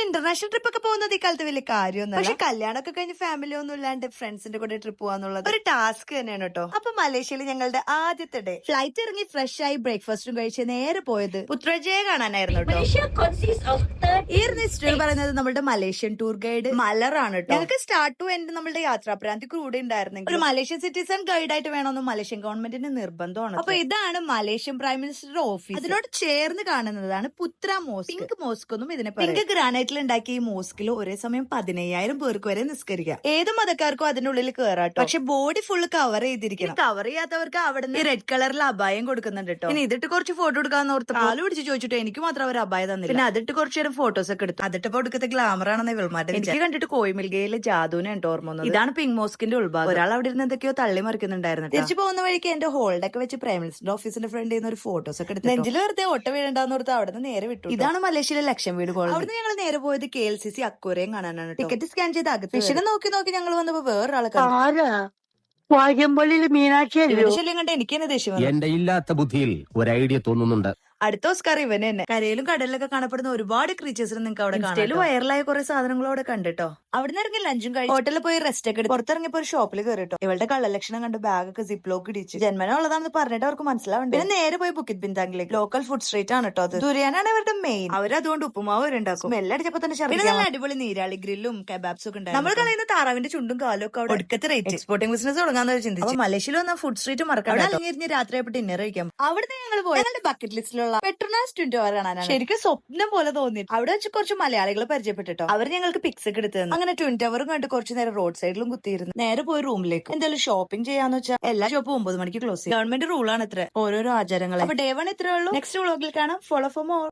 International trip ഒക്കെ പോകുന്നത് ഈ കാലത്ത് വലിയ കാര്യമൊന്നും, പക്ഷെ കല്യാണമൊക്കെ കഴിഞ്ഞ് ഫാമിലി ഒന്നും ഇല്ലാണ്ട് ഫ്രണ്ട്സിന്റെ കൂടെ ട്രിപ്പ് പോകാന്നുള്ളത് ഒരു ടാസ്ക് തന്നെയാണ് കേട്ടോ. അപ്പൊ മലേഷ്യയിൽ ഞങ്ങളുടെ ആദ്യത്തെ ഡേ ഫ്ലൈറ്റ് ഇറങ്ങി ഫ്രഷ് ആയി ബ്രേക്ക്ഫാസ്റ്റും കഴിച്ച് നേരെ പോയത് പുത്രജയെ കാണാനായിരുന്നു കേട്ടോ. ഈ ഹിസ്റ്ററി പറയുന്നത് നമ്മുടെ മലേഷ്യൻ ടൂർ ഗൈഡ് മലറാണ് കേട്ടോ. ഞങ്ങൾക്ക് സ്റ്റാർട്ട് ടു എൻഡ് നമ്മുടെ യാത്രാപ്രാന്തി കൂടെ ഉണ്ടായിരുന്നെങ്കിൽ ഒരു മലേഷ്യൻ സിറ്റിസൺ ഗൈഡ് ആയിട്ട് വേണമെന്ന് മലേഷ്യൻ ഗവൺമെന്റിന്റെ നിർബന്ധമാണ്. അപ്പൊ ഇതാണ് മലേഷ്യൻ പ്രൈം മിനിസ്റ്ററുടെ ഓഫീസ്. അതിനോട് ചേർന്ന് കാണുന്നതാണ് പുത്ര മോസ്ക്. പിങ്ക് മോസ്ക് ഒന്നും ഇതിനെ പിങ്ക് ഗ്രാനൈറ്റിൽ ഉണ്ടാക്കിയ ഈ മോസ്കിൽ ഒരേ സമയം 15,000 പേർക്ക് വരെ നിസ്കരിക്കാം. ഏത് മതക്കാർക്കും അതിന്റെ ഉള്ളിൽ കയറാട്ടോ, പക്ഷെ ബോഡി ഫുള്ള് കവർ ചെയ്തിരിക്കണം. കവർ ചെയ്യാത്തവർക്ക് അവിടെ നിന്ന് റെഡ് കളറിൽ അപായം കൊടുക്കുന്നുണ്ട് കേട്ടോ. ഇനി ഇതിട്ട് കുറച്ച് ഫോട്ടോ എടുക്കാന്ന് ഓർത്ത് കാല് പിടിച്ച് ചോദിച്ചിട്ട് എനിക്ക് മാത്രം അവർ അപായം തന്നില്ല. പിന്നെ അതിട്ട് കുറച്ചു നേരം ഫോട്ടോസ് ഒക്കെ എടുത്തു. അതിട്ടപ്പോ എടുക്കത്തെ ഗ്ലാമർ ആണെന്ന് വിൾമാറ്റം. എനിക്ക് കണ്ടിട്ട് കോയിമിൽഗയിലെ ജാദുവിനെ ഉണ്ട് ഓർമ്മ വന്നത്. ഇതാണ് പിങ്ക് മോസ്കിന്റെ ഉൾഭാഗം. ഒരാൾ അവിടെ ഇരുന്ന് എന്തൊക്കെയോ തള്ളി മറിക്കുന്നുണ്ടായിരുന്നു. തിരിച്ചു പോകുന്ന വഴിക്ക് എന്റെ ഹോൾഡൊക്കെ വെച്ച് പ്രൈം മിനിസ്റ്റർ ഓഫീസിന്റെ ഫ്രണ്ടിൽ നിന്ന് ഒരു ഫോട്ടോസ് ഒക്കെ എടുത്തു. നെഞ്ചിൽ വെറുതെ ഒട്ട വീഴണ്ടെന്ന് ഓർത്ത് അവിടെ നിന്ന് നേരെ വിട്ടു. ഇതാണ് മലേഷ്യയിലെ ലക്ഷം വീട് കോളനി. അവിടെ ഞങ്ങൾ നേരെ പോയത് KLCC അക്വേറിയം കാണാനാണ്. ടിക്കറ്റ് സ്കാൻ ചെയ്ത് അകത്ത് ഫിഷിനെ നോക്കി ഞങ്ങൾ വന്നപ്പോ വേറൊരാളെ മീനാക്ഷി ശല്യം കണ്ട് എനിക്ക് തന്നെ ദേഷ്യം. എന്റെ ഇല്ലാത്ത ബുദ്ധിയിൽ ഒരു ഐഡിയ തോന്നുന്നുണ്ട്. അടുത്ത ഓസ്കാർ ഇവന് തന്നെ. കരയിലും കടലിലൊക്കെ കാണപ്പെടുന്ന ഒരുപാട് ക്രീച്ചേഴ്സിനെ നിങ്ങൾക്ക് അവിടെ കാണാം. വൈറലായ കുറെ സാധനങ്ങളോടെ കണ്ടിട്ടോ. അവിടെ നിന്ന് ഇറങ്ങി ലഞ്ചും കഴിച്ചു ഹോട്ടലിൽ പോയി റെസ്റ്റ് ഒക്കെ എടുത്ത് പുറത്തിറങ്ങിയപ്പോ ഒരു ഷോപ്പിൽ കയറിട്ടോ. ഇവളുടെ കള്ളലക്ഷണം കണ്ട് ബാഗൊക്കെ സിപ്പ് ലോക്ക് ഇടിച്ചു. ജന്മന ഉള്ളതാണെന്ന് പറഞ്ഞിട്ട് അവർക്ക് മനസ്സിലാവുണ്ട്. പിന്നെ നേരെ പോയി ബുക്കിറ്റ് ബിന്താങ്കിലേക്ക്. ലോക്കൽ ഫുഡ് സ്ട്രീറ്റ് ആണ് കേട്ടോ. അത് ദുരിയാനാണ് ഇവരുടെ മെയിൻ. അവരതുകൊണ്ട് ഉപ്പുമാവ് വരെ ഉണ്ടാക്കും. മെല്ലടിച്ചപ്പോ തന്നെ നല്ല അടിപൊളി നീരാളി ഗ്രില്ലും കബാബ്സും ഒക്കെ ഉണ്ടാവും. നമ്മൾ കളയുന്ന താറാവിന്റെ ചുണ്ടും കാലും ഒക്കെ അവിടെ ഒടുക്കത്തെ റേറ്റ്. എക്സ്പോർട്ടിംഗ് ബിസിനസ് തുടങ്ങാന്ന് ചിന്തിച്ചു. മലേഷ്യയിൽ വന്ന ഫുഡ് സ്ട്രീറ്റ് മറക്കാൻ അല്ലെങ്കിൽ രാത്രിയായിട്ട് ഡിന്നർ കഴിക്കാം. അവിടുന്ന് ഞങ്ങൾ പോയി ഞങ്ങളുടെ ബക്കറ്റ് ലിസ്റ്റിലുള്ള പെട്രോണാസ് 24 കാണാനാണ്. ശരിക്കും സ്വപ്നം പോലെ തോന്നി. അവിടെ വെച്ച് കുറച്ച് മലയാളികളെ പരിചയപ്പെട്ടിട്ടോ. അവർ ഞങ്ങൾക്ക് പിക്സ് ഒക്കെ എടുത്തു. അങ്ങനെ 24 കണ്ട് കുറച്ച് നേരം റോഡ് സൈഡിലും കുത്തിയിരുന്നു. നേരെ പോയി റൂമിലേക്ക്. എന്തായാലും ഷോപ്പിംഗ് ചെയ്യാന്ന് വെച്ചാൽ എല്ലാ ഷോപ്പും 9 മണിക്ക് ക്ലോസ് ചെയ്യും. ഗവൺമെന്റ് റൂളാണ് ഇത്ര ഓരോരോ ആചാരങ്ങൾ. അപ്പൊ ഡേ 1 ഇത്രേ ഉള്ളൂ. നെക്സ്റ്റ് വ്ളോഗിൽ കാണാം. Follow for more.